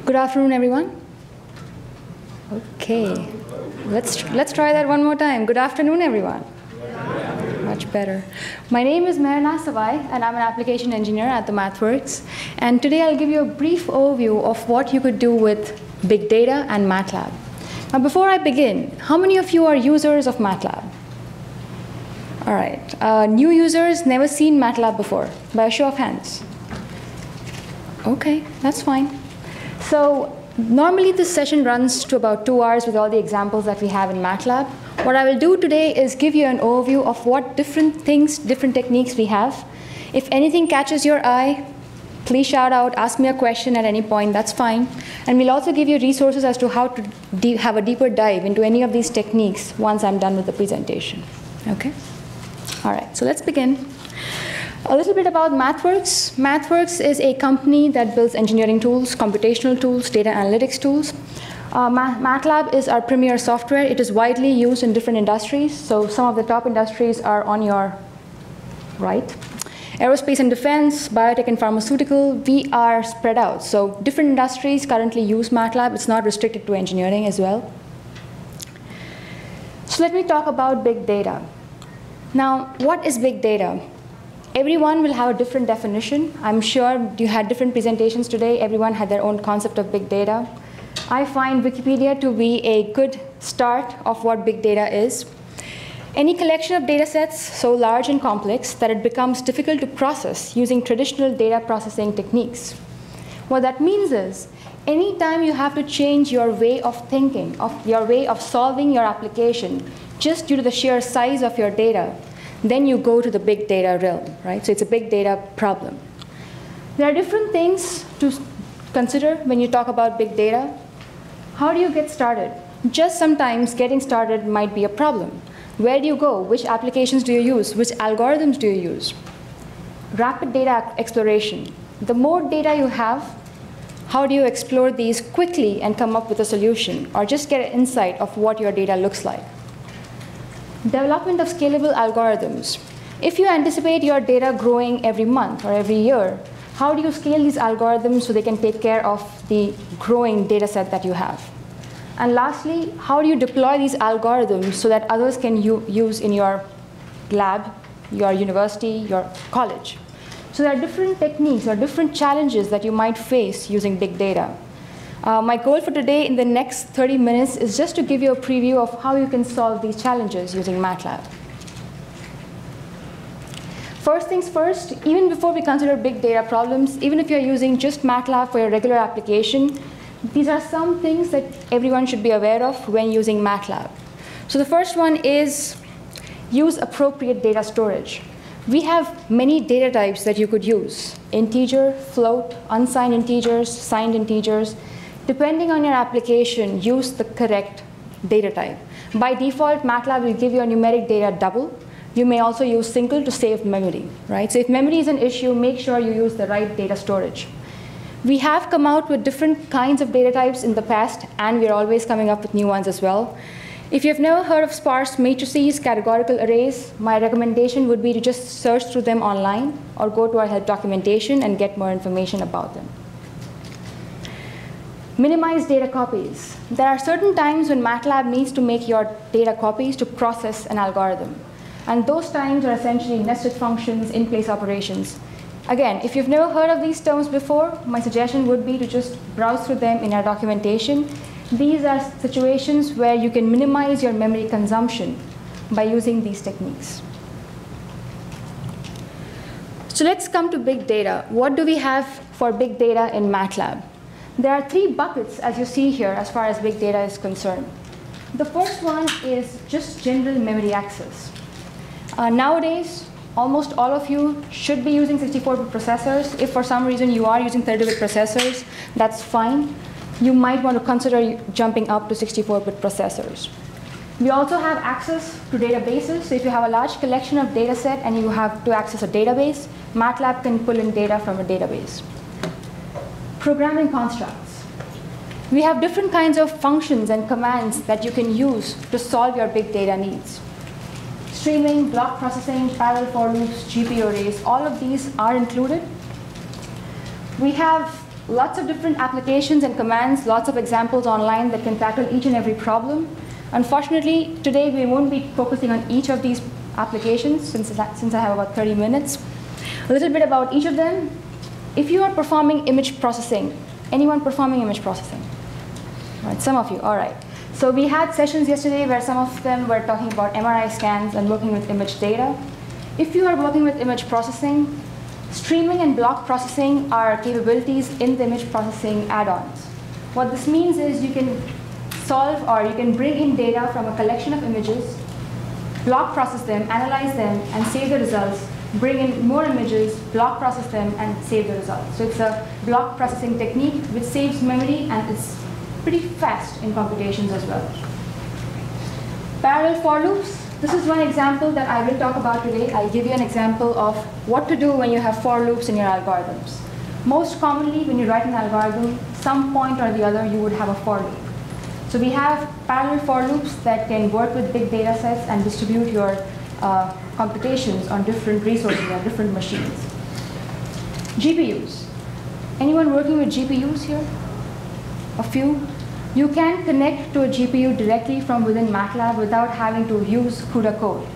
Good afternoon, everyone. Okay, let's try that one more time. Good afternoon, everyone. Much better. My name is Mehernaz Savai, and I'm an application engineer at the MathWorks. And today I'll give you a brief overview of what you could do with big data and MATLAB. Now, before I begin, how many of you are users of MATLAB? All right. New users, never seen MATLAB before? By a show of hands. OK, that's fine. So normally this session runs to about 2 hours with all the examples that we have in MATLAB. What I will do today is give you an overview of what different things, different techniques we have. If anything catches your eye, please shout out, ask me a question at any point, that's fine. And we'll also give you resources as to how to have a deeper dive into any of these techniques once I'm done with the presentation. OK? All right, so let's begin. A little bit about MathWorks. MathWorks is a company that builds engineering tools, computational tools, data analytics tools. MATLAB is our premier software. It is widely used in different industries. So some of the top industries are on your right. Aerospace and defense, biotech and pharmaceutical, we are spread out. So different industries currently use MATLAB. It's not restricted to engineering as well. So let me talk about big data. Now, what is big data? Everyone will have a different definition. I'm sure you had different presentations today. Everyone had their own concept of big data. I find Wikipedia to be a good start of what big data is. Any collection of data sets so large and complex that it becomes difficult to process using traditional data processing techniques. What that means is, anytime you have to change your way of thinking, your way of solving your application, just due to the sheer size of your data, then you go to the big data realm, right? So it's a big data problem. There are different things to consider when you talk about big data. How do you get started? Just sometimes getting started might be a problem. Where do you go? Which applications do you use? Which algorithms do you use? Rapid data exploration. The more data you have, how do you explore these quickly and come up with a solution, or just get an insight of what your data looks like? Development of scalable algorithms. If you anticipate your data growing every month or every year, how do you scale these algorithms so they can take care of the growing data set that you have? And lastly, how do you deploy these algorithms so that others can use in your lab, your university, your college? So there are different techniques or different challenges that you might face using big data. My goal for today in the next 30 minutes is just to give you a preview of how you can solve these challenges using MATLAB. First things first, even before we consider big data problems, even if you're using just MATLAB for your regular application, these are some things that everyone should be aware of when using MATLAB. So the first one is use appropriate data storage. We have many data types that you could use: integer, float, unsigned integers, signed integers. Depending on your application, use the correct data type. By default, MATLAB will give you a numeric data double. You may also use single to save memory, right? So if memory is an issue, make sure you use the right data storage. We have come out with different kinds of data types in the past, and we're always coming up with new ones as well. If you've never heard of sparse matrices, categorical arrays, my recommendation would be to just search through them online or go to our help documentation and get more information about them. Minimize data copies. There are certain times when MATLAB needs to make your data copies to process an algorithm. And those times are essentially nested functions, in-place operations. Again, if you've never heard of these terms before, my suggestion would be to just browse through them in our documentation. These are situations where you can minimize your memory consumption by using these techniques. So let's come to big data. What do we have for big data in MATLAB? There are 3 buckets, as you see here, as far as big data is concerned. The first one is just general memory access. Nowadays, almost all of you should be using 64-bit processors. If for some reason you are using 32-bit processors, that's fine. You might want to consider jumping up to 64-bit processors. We also have access to databases. So if you have a large collection of data set and you have to access a database, MATLAB can pull in data from a database. Programming constructs. We have different kinds of functions and commands that you can use to solve your big data needs. Streaming, block processing, parallel for loops, GPU arrays, all of these are included. We have lots of different applications and commands, lots of examples online that can tackle each and every problem. Unfortunately, today we won't be focusing on each of these applications since I have about 30 minutes. A little bit about each of them. If you are performing image processing, anyone performing image processing? Right, some of you, all right. So we had sessions yesterday where some of them were talking about MRI scans and working with image data. If you are working with image processing, streaming and block processing are capabilities in the image processing add-ons. What this means is you can solve or you can bring in data from a collection of images, block process them, analyze them, and save the results, bring in more images, block process them, and save the results. So it's a block processing technique which saves memory, and it's pretty fast in computations as well. Parallel for loops. This is one example that I will talk about today. I'll give you an example of what to do when you have for loops in your algorithms. Most commonly, when you write an algorithm, some point or the other, you would have a for loop. So we have parallel for loops that can work with big data sets and distribute your computations on different resources or different machines. GPUs. Anyone working with GPUs here? A few? You can connect to a GPU directly from within MATLAB without having to use CUDA code.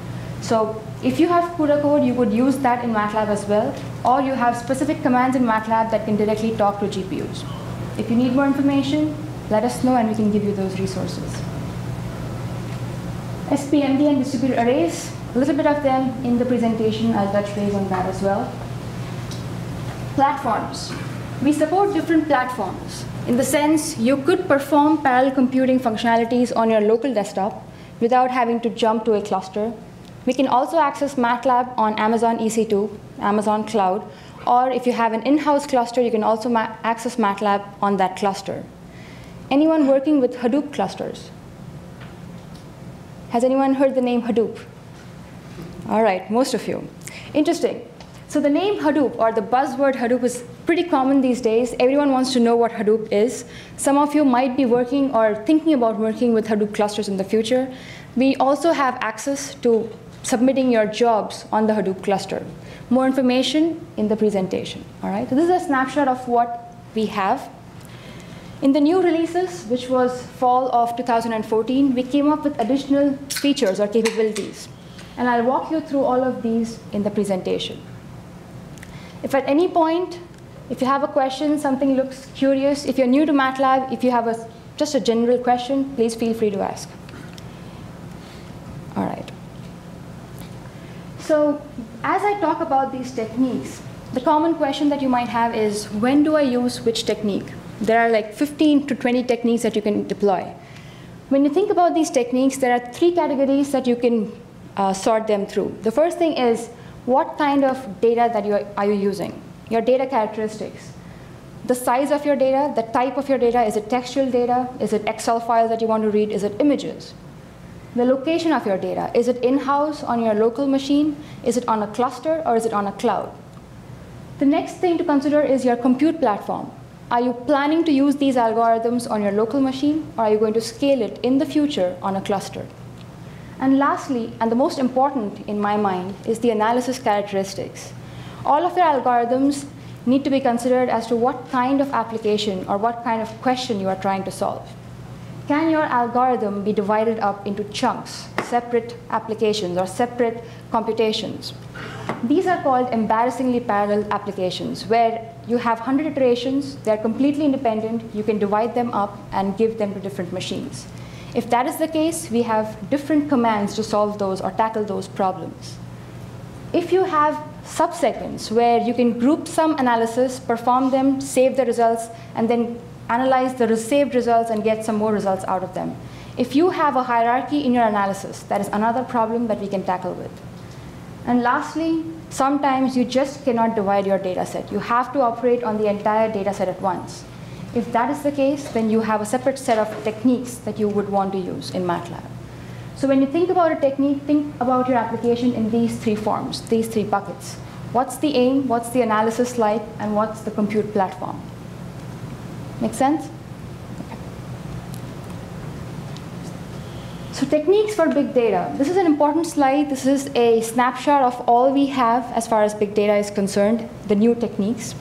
So if you have CUDA code, you could use that in MATLAB as well, or you have specific commands in MATLAB that can directly talk to GPUs. If you need more information, let us know and we can give you those resources. spmd and distributed arrays, a little bit of them in the presentation. I'll touch base on that as well. Platforms. We support different platforms. In the sense, you could perform parallel computing functionalities on your local desktop without having to jump to a cluster. We can also access MATLAB on Amazon EC2, Amazon Cloud, or if you have an in-house cluster, you can also access MATLAB on that cluster. Anyone working with Hadoop clusters? Has anyone heard the name Hadoop? All right, most of you. Interesting. So the name Hadoop, or the buzzword Hadoop, is pretty common these days. Everyone wants to know what Hadoop is. Some of you might be working or thinking about working with Hadoop clusters in the future. We also have access to submitting your jobs on the Hadoop cluster. More information in the presentation. All right? So this is a snapshot of what we have. In the new releases, which was fall of 2014, we came up with additional features or capabilities. And I'll walk you through all of these in the presentation. If at any point, if you have a question, something looks curious, if you're new to MATLAB, if you have just a general question, please feel free to ask. All right. So as I talk about these techniques, the common question that you might have is, when do I use which technique? There are like 15 to 20 techniques that you can deploy. When you think about these techniques, there are three categories that you can sort them through. The first thing is, what kind of data that are you using? Your data characteristics. The size of your data, the type of your data. Is it textual data? Is it Excel files that you want to read? Is it images? The location of your data. Is it in-house on your local machine? Is it on a cluster, or is it on a cloud? The next thing to consider is your compute platform. Are you planning to use these algorithms on your local machine, or are you going to scale it in the future on a cluster? And lastly, and the most important in my mind, is the analysis characteristics. All of your algorithms need to be considered as to what kind of application or what kind of question you are trying to solve. Can your algorithm be divided up into chunks, separate applications or separate computations? These are called embarrassingly parallel applications, where you have 100 iterations, they're completely independent, you can divide them up and give them to different machines. If that is the case, we have different commands to solve those or tackle those problems. If you have subsegments where you can group some analysis, perform them, save the results, and then analyze the saved results and get some more results out of them. If you have a hierarchy in your analysis, that is another problem that we can tackle with. And lastly, sometimes you just cannot divide your data set. You have to operate on the entire data set at once. If that is the case, then you have a separate set of techniques that you would want to use in MATLAB. So when you think about a technique, think about your application in these three forms, these three buckets. What's the aim, what's the analysis like, and what's the compute platform? Make sense? Okay. So techniques for big data. This is an important slide. This is a snapshot of all we have as far as big data is concerned, the new techniques.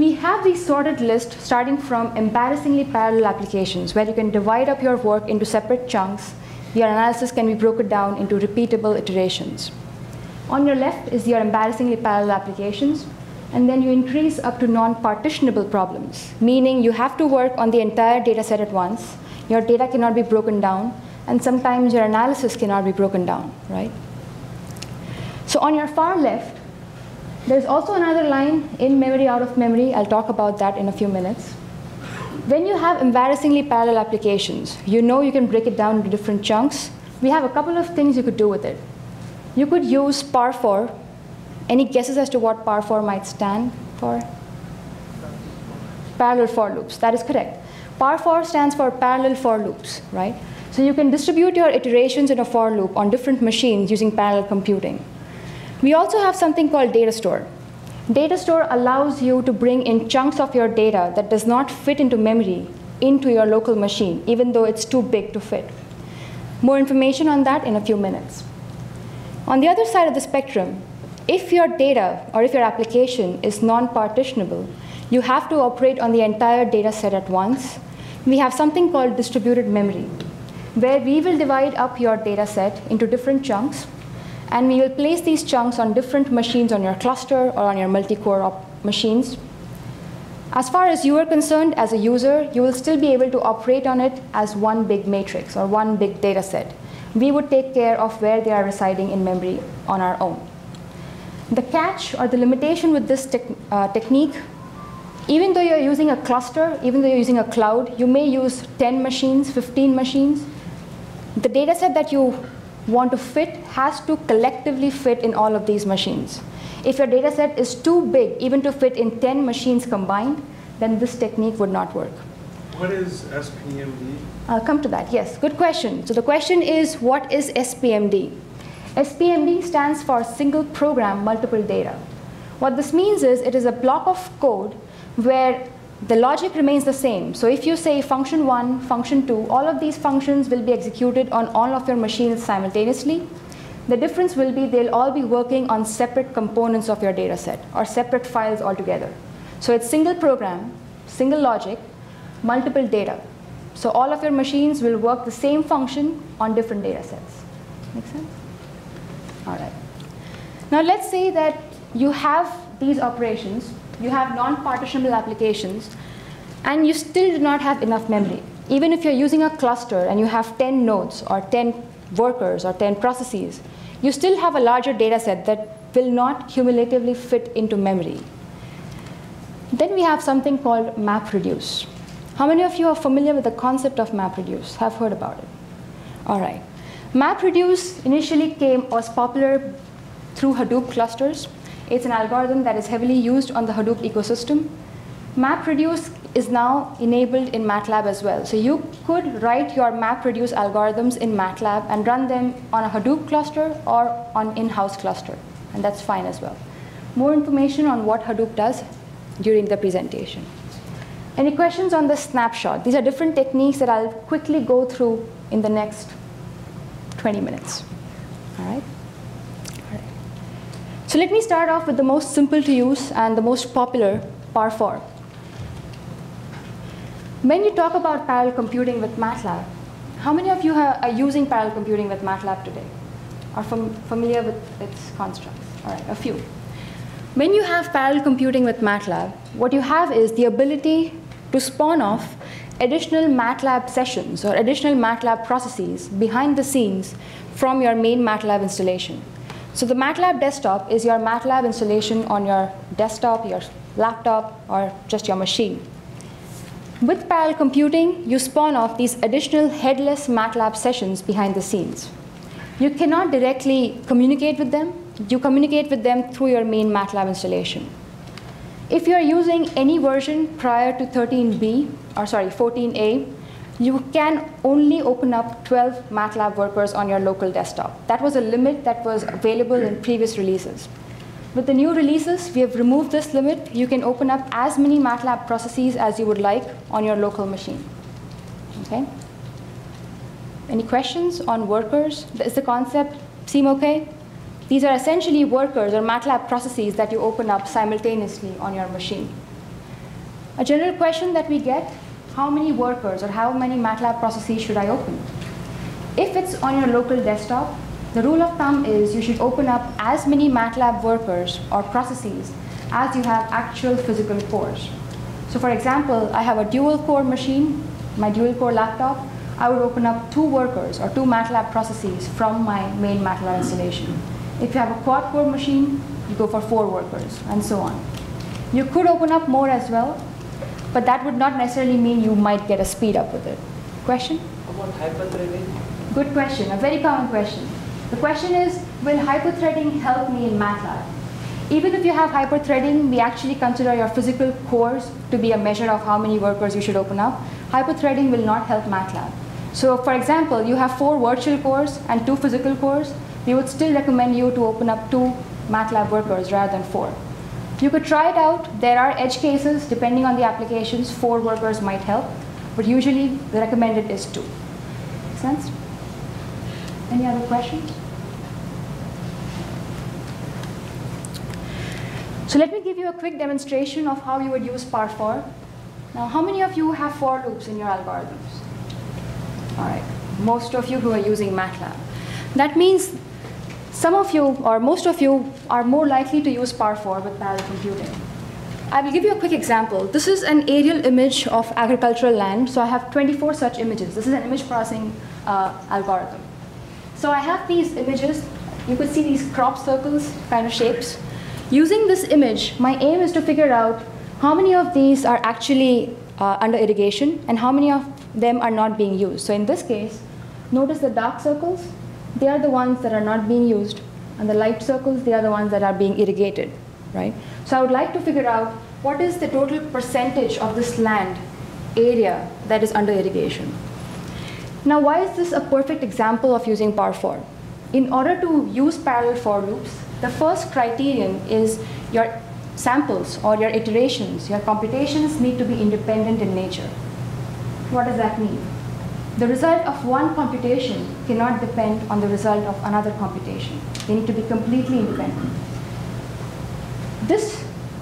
We have these sorted lists starting from embarrassingly parallel applications, where you can divide up your work into separate chunks. Your analysis can be broken down into repeatable iterations. On your left is your embarrassingly parallel applications, and then you increase up to non-partitionable problems, meaning you have to work on the entire data set at once. Your data cannot be broken down, and sometimes your analysis cannot be broken down, right? So on your far left, there's also another line, in memory, out of memory. I'll talk about that in a few minutes. When you have embarrassingly parallel applications, you know you can break it down into different chunks. We have a couple of things you could do with it. You could use parfor. Any guesses as to what parfor might stand for? Parallel for loops. That is correct. Parfor stands for parallel for loops, right? So you can distribute your iterations in a for loop on different machines using parallel computing. We also have something called datastore. Datastore allows you to bring in chunks of your data that does not fit into memory into your local machine, even though it's too big to fit. More information on that in a few minutes. On the other side of the spectrum, if your data or if your application is non-partitionable, you have to operate on the entire data set at once. We have something called distributed memory, where we will divide up your data set into different chunks, and we will place these chunks on different machines on your cluster or on your multi-core machines. As far as you are concerned as a user, you will still be able to operate on it as one big matrix or one big data set. We would take care of where they are residing in memory on our own. The catch or the limitation with this technique, even though you're using a cluster, even though you're using a cloud, you may use 10 machines, 15 machines. The data set that you want to fit has to collectively fit in all of these machines. If your data set is too big, even to fit in 10 machines combined, then this technique would not work. What is spmd? I'll come to that, yes, good question. So the question is, what is spmd? spmd stands for single program, multiple data. What this means is it is a block of code where the logic remains the same. So if you say function 1, function 2, all of these functions will be executed on all of your machines simultaneously. The difference will be they'll all be working on separate components of your data set or separate files altogether. So it's single program, single logic, multiple data. So all of your machines will work the same function on different data sets. Make sense? All right. Now let's say that you have these operations. You have non-partitionable applications, and you still do not have enough memory. Even if you're using a cluster and you have 10 nodes or 10 workers or 10 processes, you still have a larger data set that will not cumulatively fit into memory. Then we have something called MapReduce. How many of you are familiar with the concept of MapReduce? Have heard about it? All right. MapReduce initially was popular through Hadoop clusters. It's an algorithm that is heavily used on the Hadoop ecosystem. MapReduce is now enabled in MATLAB as well. So you could write your MapReduce algorithms in MATLAB and run them on a Hadoop cluster or on in-house cluster. And that's fine as well. More information on what Hadoop does during the presentation. Any questions on the snapshot? These are different techniques that I'll quickly go through in the next 20 minutes. All right? So let me start off with the most simple to use and the most popular, parfor. When you talk about parallel computing with MATLAB, how many of you are using parallel computing with MATLAB today? Are familiar with its constructs? All right, a few. When you have parallel computing with MATLAB, what you have is the ability to spawn off additional MATLAB sessions or additional MATLAB processes behind the scenes from your main MATLAB installation. So the MATLAB desktop is your MATLAB installation on your desktop, your laptop, or just your machine. With parallel computing, you spawn off these additional headless MATLAB sessions behind the scenes. You cannot directly communicate with them. You communicate with them through your main MATLAB installation. If you are using any version prior to 14A, you can only open up 12 MATLAB workers on your local desktop. That was a limit that was available in previous releases. With the new releases, we have removed this limit. You can open up as many MATLAB processes as you would like on your local machine. Okay? Any questions on workers? Does the concept seem okay? These are essentially workers or MATLAB processes that you open up simultaneously on your machine. A general question that we get, how many workers or how many MATLAB processes should I open? If it's on your local desktop, the rule of thumb is you should open up as many MATLAB workers or processes as you have actual physical cores. So for example, I have a dual core machine, my dual core laptop. I would open up 2 workers or 2 MATLAB processes from my main MATLAB installation. If you have a quad core machine, you go for 4 workers, and so on. You could open up more as well, but that would not necessarily mean you might get a speed up with it. Question? About hyperthreading? Good question, a very common question. The question is, will hyperthreading help me in MATLAB? Even if you have hyperthreading, we actually consider your physical cores to be a measure of how many workers you should open up. Hyperthreading will not help MATLAB. So for example, you have 4 virtual cores and 2 physical cores. We would still recommend you to open up 2 MATLAB workers rather than 4. You could try it out. There are edge cases. Depending on the applications, 4 workers might help. But usually, the recommended is 2. Make sense? Any other questions? So let me give you a quick demonstration of how you would use parfor. Now, how many of you have for loops in your algorithms? All right, most of you who are using MATLAB. That means some of you, or most of you, are more likely to use parfor with parallel computing. I will give you a quick example. This is an aerial image of agricultural land. So I have 24 such images. This is an image processing algorithm. So I have these images. You could see these crop circles kind of shapes. Using this image, my aim is to figure out how many of these are actually under irrigation and how many of them are not being used. So in this case, notice the dark circles. They are the ones that are not being used. And the light circles, they are the ones that are being irrigated, right? So I would like to figure out what is the total percentage of this land area that is under irrigation. Now, why is this a perfect example of using parfor? In order to use parallel for loops, the first criterion is your samples or your iterations, your computations need to be independent in nature. What does that mean? The result of one computation cannot depend on the result of another computation. They need to be completely independent.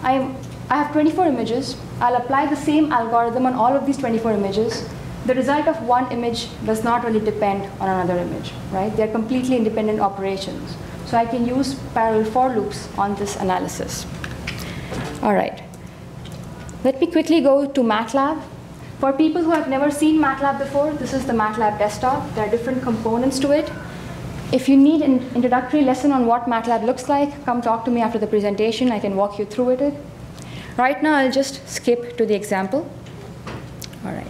I have 24 images. I'll apply the same algorithm on all of these 24 images. The result of one image does not really depend on another image, right? They're completely independent operations. So I can use parallel for loops on this analysis. All right. Let me quickly go to MATLAB. For people who have never seen MATLAB before, this is the MATLAB desktop. There are different components to it. If you need an introductory lesson on what MATLAB looks like, come talk to me after the presentation. I can walk you through it. Right now, I'll just skip to the example. All right.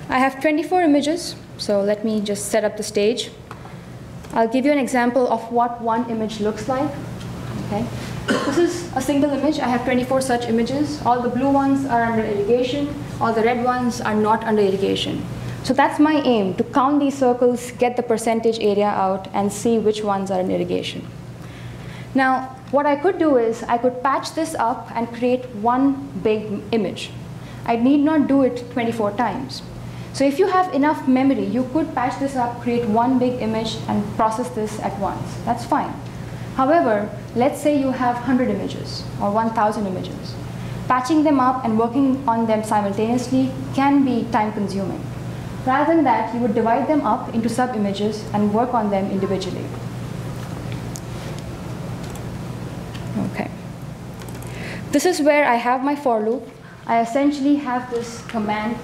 I have 24 images, so let me just set up the stage. I'll give you an example of what one image looks like. Okay. This is a single image. I have 24 such images. All the blue ones are under irrigation. All the red ones are not under irrigation. So that's my aim, to count these circles, get the percentage area out, and see which ones are in irrigation. Now, what I could do is I could patch this up and create one big image. I need not do it 24 times. So if you have enough memory, you could patch this up, create one big image, and process this at once. That's fine. However, let's say you have 100 images or 1,000 images. Patching them up and working on them simultaneously can be time-consuming. Rather than that, you would divide them up into sub-images and work on them individually. Okay. This is where I have my for loop. I essentially have this command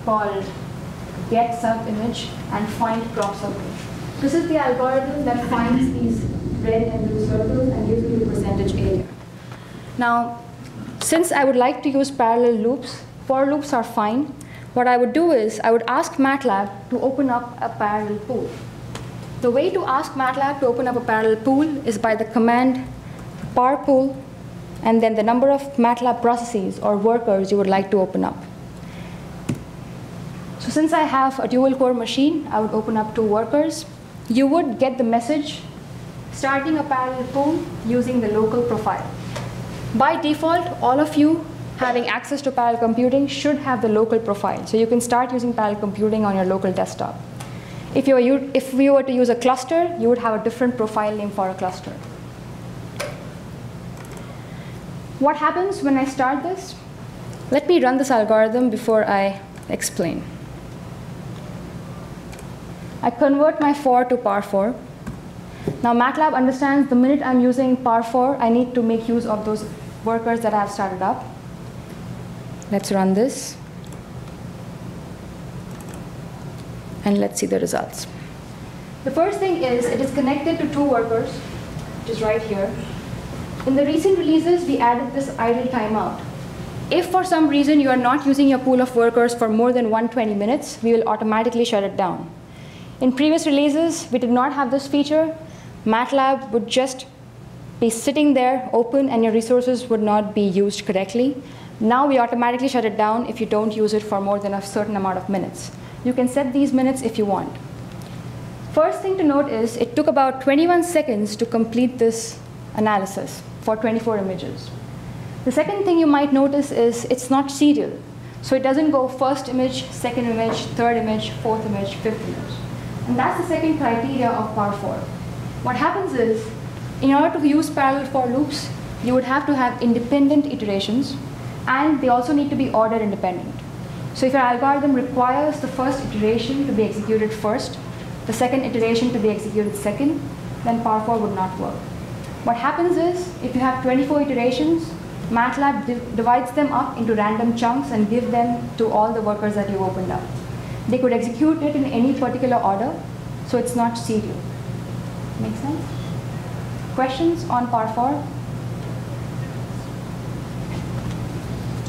called get sub-image and find crop circle. This is the algorithm that finds these red and blue circles and gives me the percentage area. Now, since I would like to use parallel loops, for loops are fine. What I would do is I would ask MATLAB to open up a parallel pool. The way to ask MATLAB to open up a parallel pool is by the command parpool and then the number of MATLAB processes or workers you would like to open up. So since I have a dual core machine, I would open up 2 workers. You would get the message starting a parallel pool using the local profile. By default, all of you having access to parallel computing should have the local profile. So you can start using parallel computing on your local desktop. If we were to use a cluster, you would have a different profile name for a cluster. What happens when I start this? Let me run this algorithm before I explain. I convert my for to par4. Now MATLAB understands the minute I'm using par4, I need to make use of those workers that I have started up. Let's run this. And let's see the results. The first thing is it is connected to 2 workers, which is right here. In the recent releases, we added this idle timeout. If for some reason you are not using your pool of workers for more than 120 minutes, we will automatically shut it down. In previous releases, we did not have this feature. MATLAB would just be sitting there open and your resources would not be used correctly. Now we automatically shut it down if you don't use it for more than a certain amount of minutes. You can set these minutes if you want. First thing to note is it took about 21 seconds to complete this analysis for 24 images. The second thing you might notice is it's not serial. So it doesn't go first image, second image, third image, fourth image, fifth image. And that's the second criteria of par4. What happens is, in order to use parallel for loops, you would have to have independent iterations, and they also need to be order independent. So if your algorithm requires the first iteration to be executed first, the second iteration to be executed second, then par4 would not work. What happens is, if you have 24 iterations, MATLAB divides them up into random chunks and give them to all the workers that you opened up. They could execute it in any particular order, so it's not serial. Make sense? Questions on par4?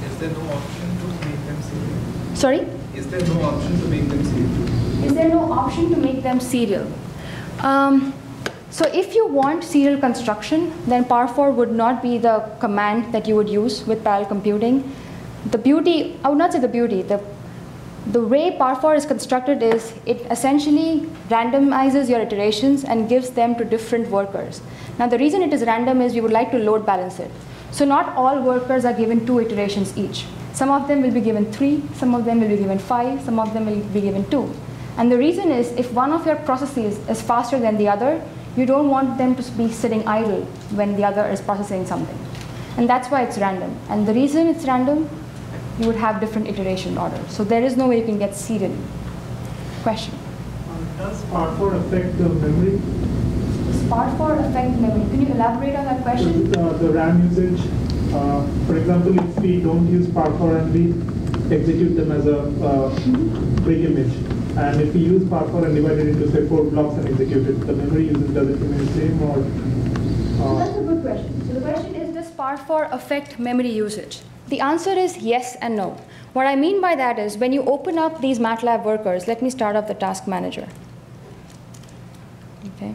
Is there no option to make them serial? Sorry? Is there no option to make them serial? Is there no option to make them serial? So if you want serial construction, then par4 would not be the command that you would use with parallel computing. The beauty, I would not say the beauty, the way par4 is constructed is it essentially randomizes your iterations and gives them to different workers. Now the reason it is random is we would like to load balance it. So not all workers are given 2 iterations each. Some of them will be given 3, some of them will be given 5, some of them will be given 2. And the reason is if one of your processes is faster than the other, you don't want them to be sitting idle when the other is processing something. And that's why it's random. And the reason it's random, you would have different iteration orders. So there is no way you can get serial. Question? Does par4 affect the memory? Does par4 affect memory? Can you elaborate on that question? The RAM usage. For example, if we don't use par4 and we execute them as a big image, and if we use par4 and divide it into, say, 4 blocks and execute it, the memory usage, does it remain the same or? That's a good question. So the question is, does par4 affect memory usage? The answer is yes and no. What I mean by that is when you open up these MATLAB workers, let me start up the task manager. Okay.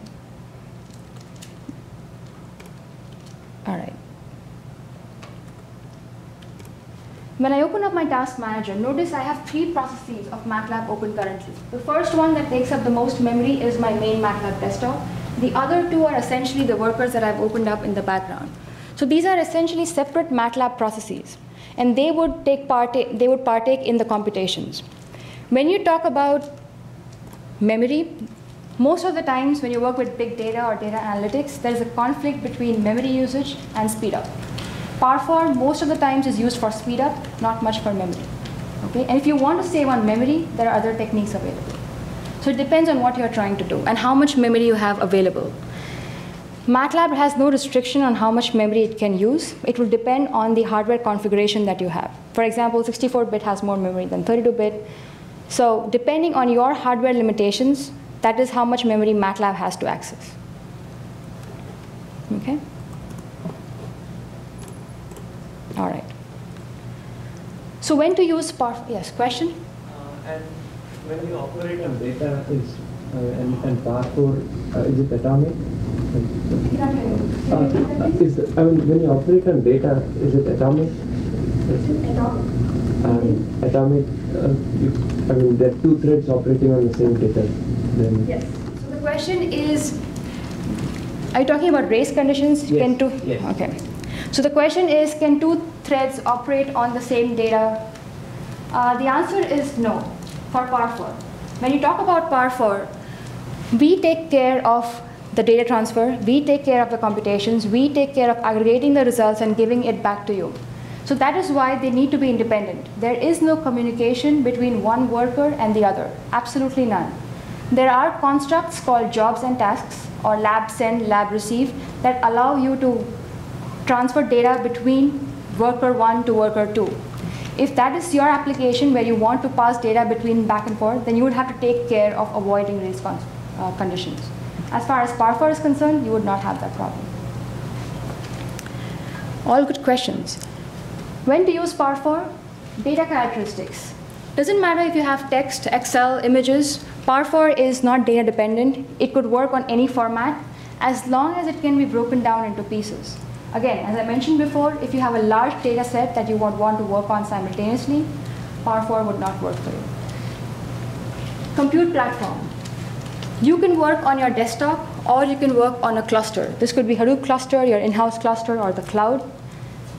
All right. When I open up my task manager, notice I have 3 processes of MATLAB open currently. The first one that takes up the most memory is my main MATLAB desktop. The other 2 are essentially the workers that I've opened up in the background. So these are essentially separate MATLAB processes, and they would partake in the computations. When you talk about memory, most of the times when you work with big data or data analytics, there is a conflict between memory usage and speed up. Par4 most of the times is used for speed up, not much for memory. Okay? And if you want to save on memory, there are other techniques available. So it depends on what you're trying to do and how much memory you have available. MATLAB has no restriction on how much memory it can use. It will depend on the hardware configuration that you have. For example, 64-bit has more memory than 32-bit. So depending on your hardware limitations, that is how much memory MATLAB has to access. Okay? All right. So when to use par4? Yes, question? And when you operate on data and par4, is it atomic? When you operate on data, is it atomic? Atomic. There are 2 threads operating on the same data. Then Yes. So the question is, are you talking about race conditions? Yes. Yes. Okay. So the question is, can 2 threads operate on the same data? The answer is no for par4. When you talk about par4, we take care of the data transfer, we take care of the computations, we take care of aggregating the results and giving it back to you. So that is why they need to be independent. There is no communication between one worker and the other, absolutely none. There are constructs called jobs and tasks, or lab send, lab receive, that allow you to transfer data between worker 1 to worker 2. If that is your application where you want to pass data between back and forth, then you would have to take care of avoiding these conditions. As far as parfor is concerned, you would not have that problem. All good questions. When to use parfor? Data characteristics. Doesn't matter if you have text, Excel, images. Parfor is not data dependent. It could work on any format as long as it can be broken down into pieces. Again, as I mentioned before, if you have a large data set that you would want to work on simultaneously, parfor would not work for you. Compute platform. You can work on your desktop or you can work on a cluster. This could be Hadoop cluster, your in-house cluster, or the cloud.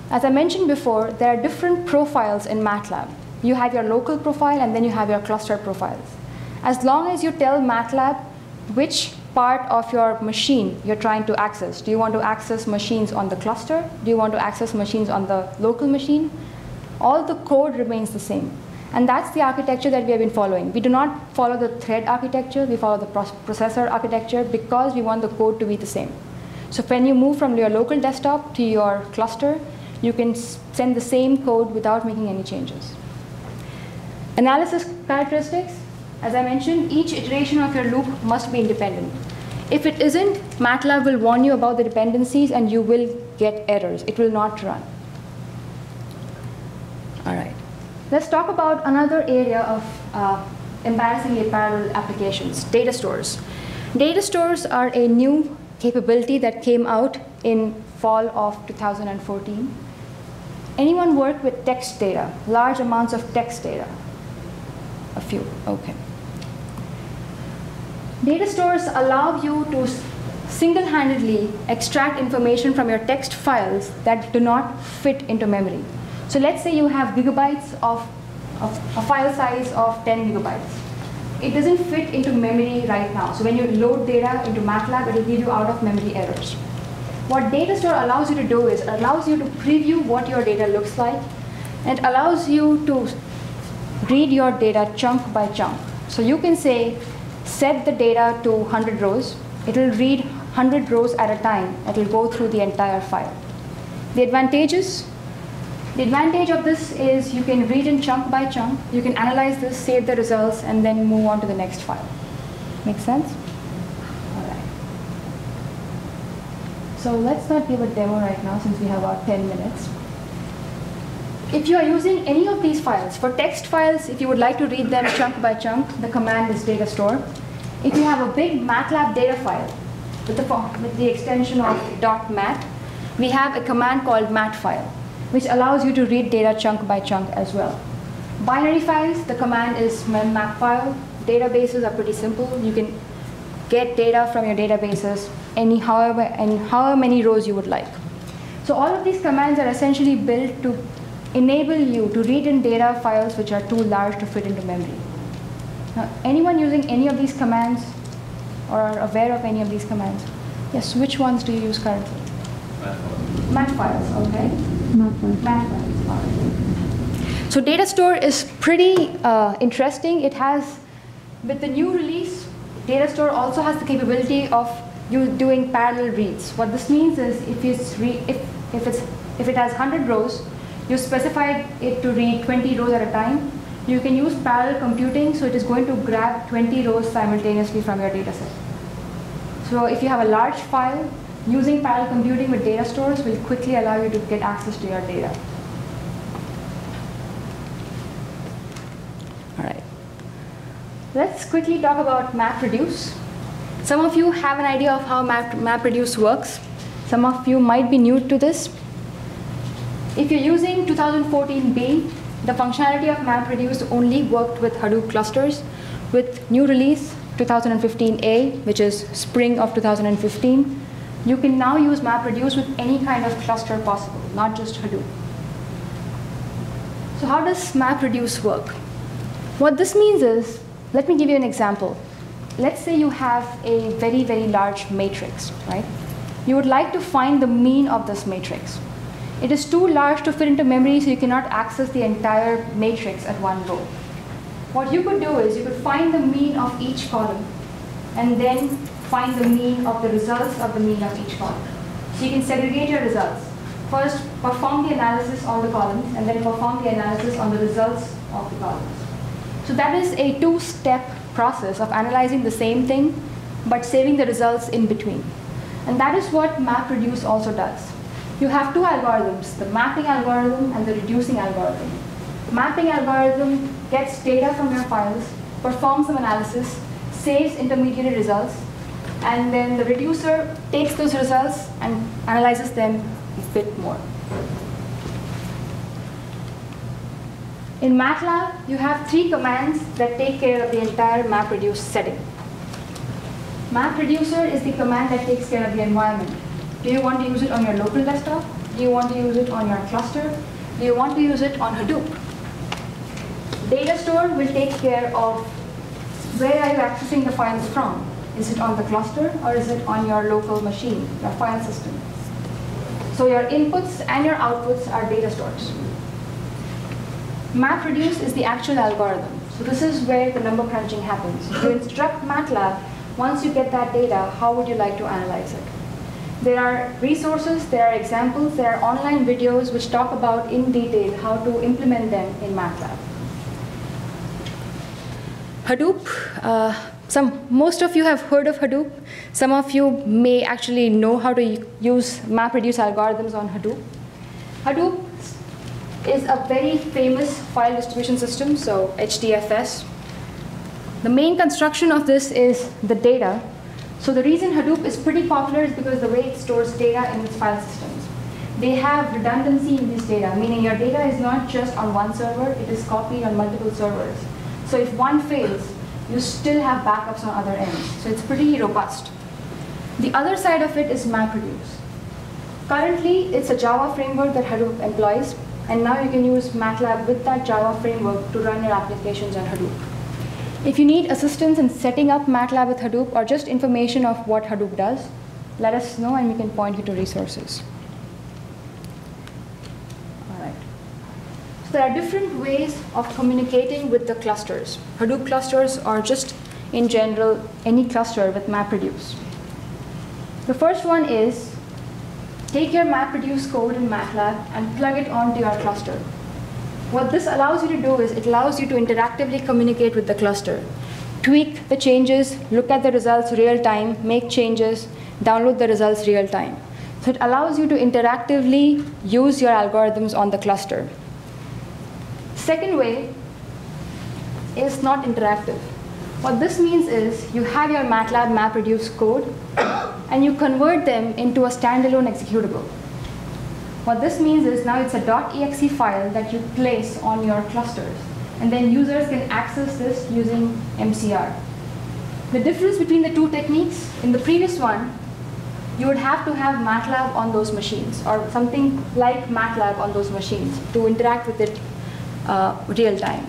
As I mentioned before, there are different profiles in MATLAB. You have your local profile and then you have your cluster profiles. As long as you tell MATLAB which part of your machine you're trying to access. Do you want to access machines on the cluster? Do you want to access machines on the local machine? All the code remains the same. And that's the architecture that we have been following. We do not follow the thread architecture, we follow the processor architecture because we want the code to be the same. So when you move from your local desktop to your cluster, you can send the same code without making any changes. Analysis characteristics. As I mentioned, each iteration of your loop must be independent. If it isn't, MATLAB will warn you about the dependencies and you will get errors. It will not run. All right. Let's talk about another area of embarrassingly parallel applications, data stores. Data stores are a new capability that came out in fall of 2014. Anyone work with text data, large amounts of text data? A few, okay. Data stores allow you to single-handedly extract information from your text files that do not fit into memory. So let's say you have gigabytes of a file size of 10 gigabytes. It doesn't fit into memory right now. So when you load data into MATLAB, it will give you out-of-memory errors. What data store allows you to do is it allows you to preview what your data looks like, and it allows you to read your data chunk by chunk. So you can say, set the data to 100 rows. It will read 100 rows at a time. It will go through the entire file. The advantage of this is you can read in chunk by chunk. You can analyze this, save the results, and then move on to the next file. Make sense? All right. So let's not give a demo right now since we have about 10 minutes. If you are using any of these files, for text files, if you would like to read them chunk by chunk, the command is datastore. If you have a big MATLAB data file with the extension of .mat, we have a command called matfile, which allows you to read data chunk by chunk as well. Binary files, the command is mapfile. Databases are pretty simple. You can get data from your databases however many rows you would like. So all of these commands are essentially built to enable you to read in data files which are too large to fit into memory. Now, anyone using any of these commands or are aware of any of these commands? Yes, which ones do you use currently? Mat files, okay. Mat files, all right. So datastore is pretty interesting. It has, with the new release, datastore also has the capability of you doing parallel reads. What this means is if it has 100 rows, you specified it to read 20 rows at a time. You can use parallel computing, so it is going to grab 20 rows simultaneously from your data set. So if you have a large file, using parallel computing with data stores will quickly allow you to get access to your data. All right. Let's quickly talk about MapReduce. Some of you have an idea of how MapReduce works. Some of you might be new to this. If you're using 2014B, the functionality of MapReduce only worked with Hadoop clusters. With new release 2015A, which is spring of 2015, you can now use MapReduce with any kind of cluster possible, not just Hadoop. So how does MapReduce work? What this means is, let me give you an example. Let's say you have a very, very large matrix, right? You would like to find the mean of this matrix. It is too large to fit into memory, so you cannot access the entire matrix at one row. What you could do is you could find the mean of each column and then find the mean of the results of the mean of each column. So you can segregate your results. First, perform the analysis on the columns, and then perform the analysis on the results of the columns. So that is a two-step process of analyzing the same thing, but saving the results in between. And that is what MapReduce also does. You have two algorithms, the mapping algorithm and the reducing algorithm. Mapping algorithm gets data from your files, performs some analysis, saves intermediate results, and then the reducer takes those results and analyzes them a bit more. In MATLAB, you have three commands that take care of the entire MapReduce setting. MapReducer is the command that takes care of the environment. Do you want to use it on your local desktop? Do you want to use it on your cluster? Do you want to use it on Hadoop? Datastore will take care of where are you accessing the files from. Is it on the cluster or is it on your local machine, your file system? So your inputs and your outputs are data stores. MapReduce is the actual algorithm. So this is where the number crunching happens. You instruct MATLAB, once you get that data, how would you like to analyze it? There are resources, there are examples, there are online videos which talk about in detail how to implement them in MATLAB. Hadoop, most of you have heard of Hadoop. Some of you may actually know how to use MapReduce algorithms on Hadoop. Hadoop is a very famous file distribution system, so HDFS. The main construction of this is the data. So the reason Hadoop is pretty popular is because the way it stores data in its file systems. They have redundancy in this data, meaning your data is not just on one server, it is copied on multiple servers. So if one fails, you still have backups on other ends. So it's pretty robust. The other side of it is MapReduce. Currently, it's a Java framework that Hadoop employs, and now you can use MATLAB with that Java framework to run your applications on Hadoop. If you need assistance in setting up MATLAB with Hadoop or just information of what Hadoop does, let us know and we can point you to resources. All right. So there are different ways of communicating with the clusters. Hadoop clusters or just in general any cluster with MapReduce. The first one is take your MapReduce code in MATLAB and plug it onto your cluster. What this allows you to do is it allows you to interactively communicate with the cluster. Tweak the changes, look at the results real time, make changes, download the results real time. So it allows you to interactively use your algorithms on the cluster. Second way is not interactive. What this means is you have your MATLAB MapReduce code and you convert them into a standalone executable. What this means is now it's a .exe file that you place on your clusters, and then users can access this using MCR. The difference between the two techniques, in the previous one, you would have to have MATLAB on those machines, or something like MATLAB on those machines to interact with it real time.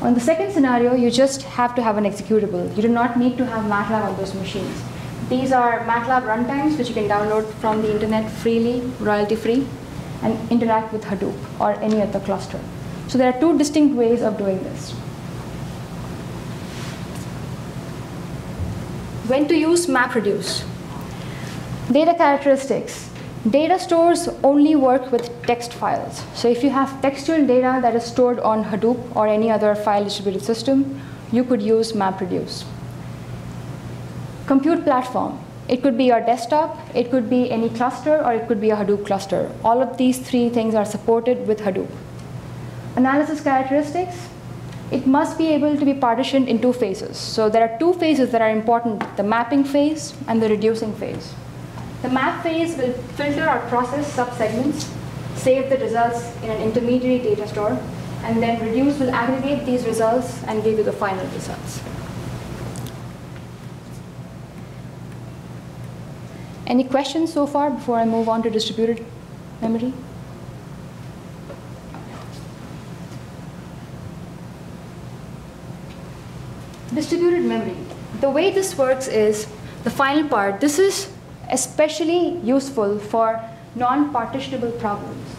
On the second scenario, you just have to have an executable. You do not need to have MATLAB on those machines. These are MATLAB runtimes, which you can download from the internet freely, royalty-free, and interact with Hadoop or any other cluster. So there are two distinct ways of doing this. When to use MapReduce? Data characteristics. Data stores only work with text files. So if you have textual data that is stored on Hadoop or any other file distributed system, you could use MapReduce. Compute platform. It could be your desktop, it could be any cluster, or it could be a Hadoop cluster. All of these three things are supported with Hadoop. Analysis characteristics. It must be able to be partitioned in two phases. So there are two phases that are important, the mapping phase and the reducing phase. The map phase will filter or process subsegments, save the results in an intermediary data store, and then reduce will aggregate these results and give you the final results. Any questions so far before I move on to distributed memory? Distributed memory. The way this works is the final part. This is especially useful for non-partitionable problems.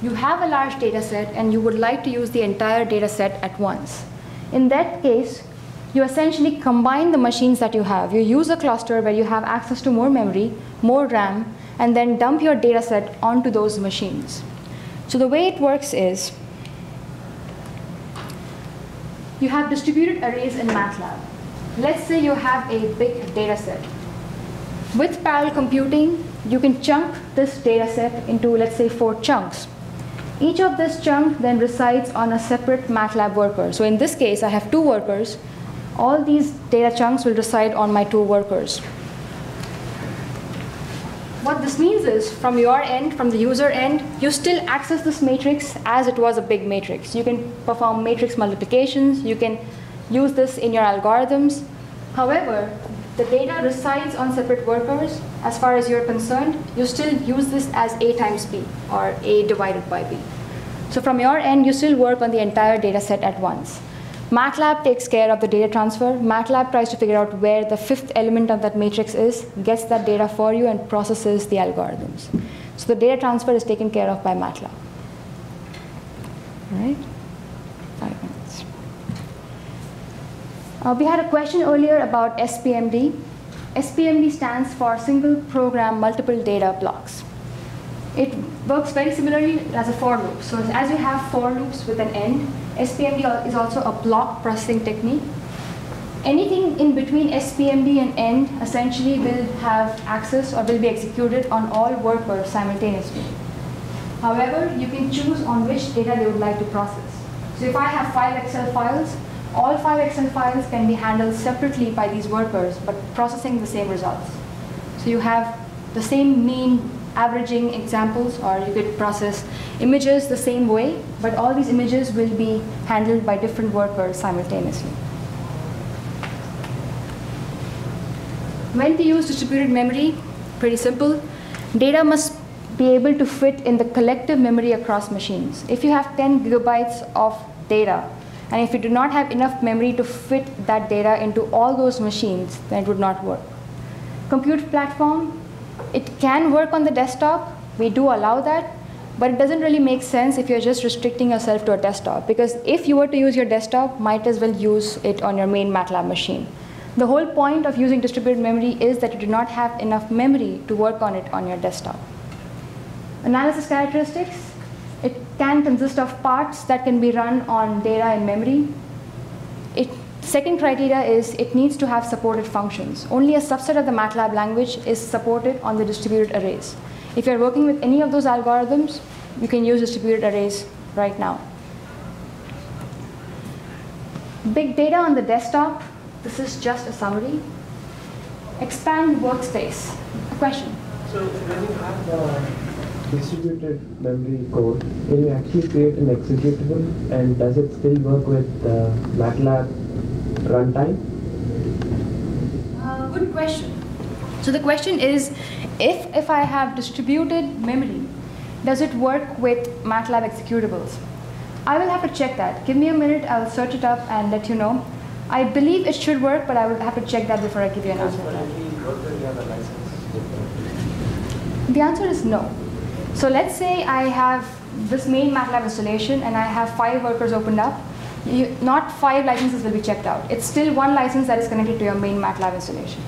You have a large data set and you would like to use the entire data set at once. In that case, you essentially combine the machines that you have. You use a cluster where you have access to more memory, more RAM, and then dump your data set onto those machines. So the way it works is, you have distributed arrays in MATLAB. Let's say you have a big data set. With parallel computing, you can chunk this data set into, let's say, 4 chunks. Each of this chunk then resides on a separate MATLAB worker. So in this case, I have 2 workers. All these data chunks will reside on my 2 workers. What this means is, from your end, from the user end, you still access this matrix as it was a big matrix. You can perform matrix multiplications. You can use this in your algorithms. However, the data resides on separate workers. As far as you're concerned, you still use this as A times B, or A divided by B. So from your end, you still work on the entire data set at once. MATLAB takes care of the data transfer. MATLAB tries to figure out where the 5th element of that matrix is, gets that data for you, and processes the algorithms. So the data transfer is taken care of by MATLAB. All right? 5 minutes. We had a question earlier about spmd. spmd stands for Single Program Multiple Data Blocks. It works very similarly as a for loop. So as you have for loops with an end, spmd is also a block processing technique. Anything in between spmd and end essentially will have access or will be executed on all workers simultaneously. However, you can choose on which data they would like to process. So if I have 5 Excel files, all 5 Excel files can be handled separately by these workers, but processing the same results. So you have the same mean averaging examples, or you could process images the same way, but all these images will be handled by different workers simultaneously. When to use distributed memory? Pretty simple. Data must be able to fit in the collective memory across machines. If you have 10 gigabytes of data, and if you do not have enough memory to fit that data into all those machines, then it would not work. Compute platform, it can work on the desktop. We do allow that, but it doesn't really make sense if you're just restricting yourself to a desktop, because if you were to use your desktop, might as well use it on your main MATLAB machine. The whole point of using distributed memory is that you do not have enough memory to work on it on your desktop. Analysis characteristics, it can consist of parts that can be run on data in memory. Second criteria is it needs to have supported functions. Only a subset of the MATLAB language is supported on the distributed arrays. If you're working with any of those algorithms, you can use distributed arrays right now. Big data on the desktop, this is just a summary. Expand workspace. A question? So when you have the distributed memory code, can you actually create an executable, and does it still work with MATLAB runtime? Good question. So the question is, if I have distributed memory, does it work with MATLAB executables? I will have to check that. Give me a minute, I'll search it up and let you know. I believe it should work, but I will have to check that before I give you an answer. The answer is no. So let's say I have this main MATLAB installation and I have 5 workers opened up. Not 5 licenses will be checked out. It's still 1 license that is connected to your main MATLAB installation.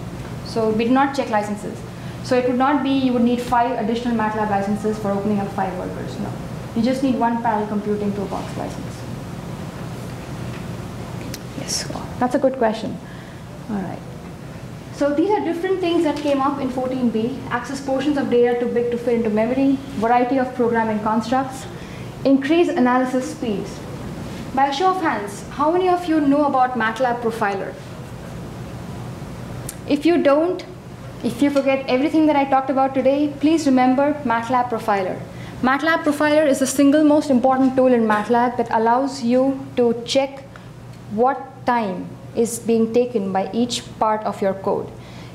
So we do not check licenses. So it would not be you would need 5 additional MATLAB licenses for opening up 5 workers. No. You just need 1 parallel computing toolbox license. Yes, wow. That's a good question. All right. So these are different things that came up in 14b. Access portions of data too big to fit into memory, variety of programming constructs, increase analysis speeds. By a show of hands, how many of you know about MATLAB Profiler? If you don't, if you forget everything that I talked about today, please remember MATLAB Profiler. MATLAB Profiler is the single most important tool in MATLAB that allows you to check what time is being taken by each part of your code.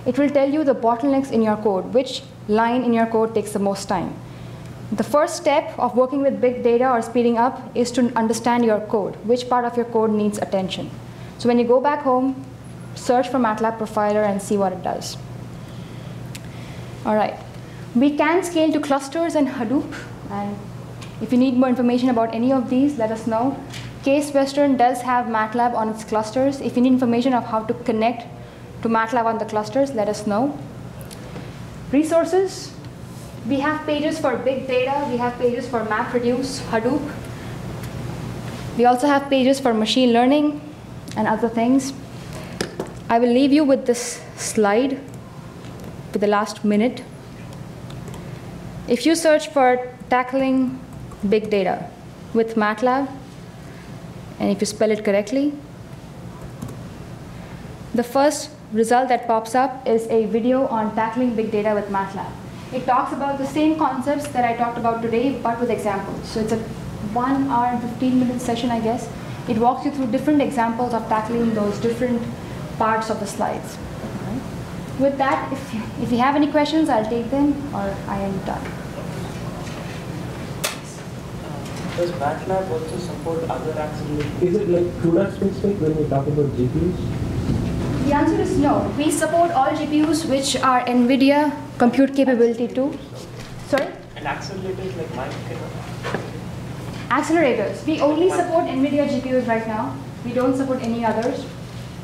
It will tell you the bottlenecks in your code, which line in your code takes the most time. The first step of working with big data or speeding up is to understand your code, which part of your code needs attention. So when you go back home, search for MATLAB Profiler and see what it does. All right. We can scale to clusters and Hadoop, and if you need more information about any of these, let us know. Case Western does have MATLAB on its clusters. If you need information of how to connect to MATLAB on the clusters, let us know. Resources, we have pages for big data. We have pages for MapReduce, Hadoop. We also have pages for machine learning and other things. I will leave you with this slide for the last minute. If you search for tackling big data with MATLAB, and if you spell it correctly, the first result that pops up is a video on tackling big data with MATLAB. It talks about the same concepts that I talked about today, but with examples. So it's a 1 hour and 15-minute session, I guess. It walks you through different examples of tackling those different parts of the slides. Right. With that, if you have any questions, I'll take them, or I am done. Does MATLAB also support other accelerators? Is it like CUDA specific when we talk about GPUs? The answer is no. We support all GPUs which are NVIDIA compute capability too. Sorry? And accelerators like mine cannot? Accelerators. We only support NVIDIA GPUs right now. We don't support any others.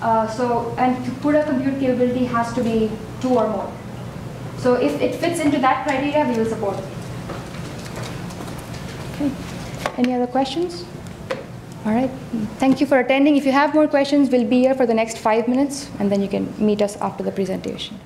And CUDA compute capability has to be 2 or more. So if it fits into that criteria, we will support it. Okay. Any other questions? All right. Thank you for attending. If you have more questions, we'll be here for the next 5 minutes, and then you can meet us after the presentation.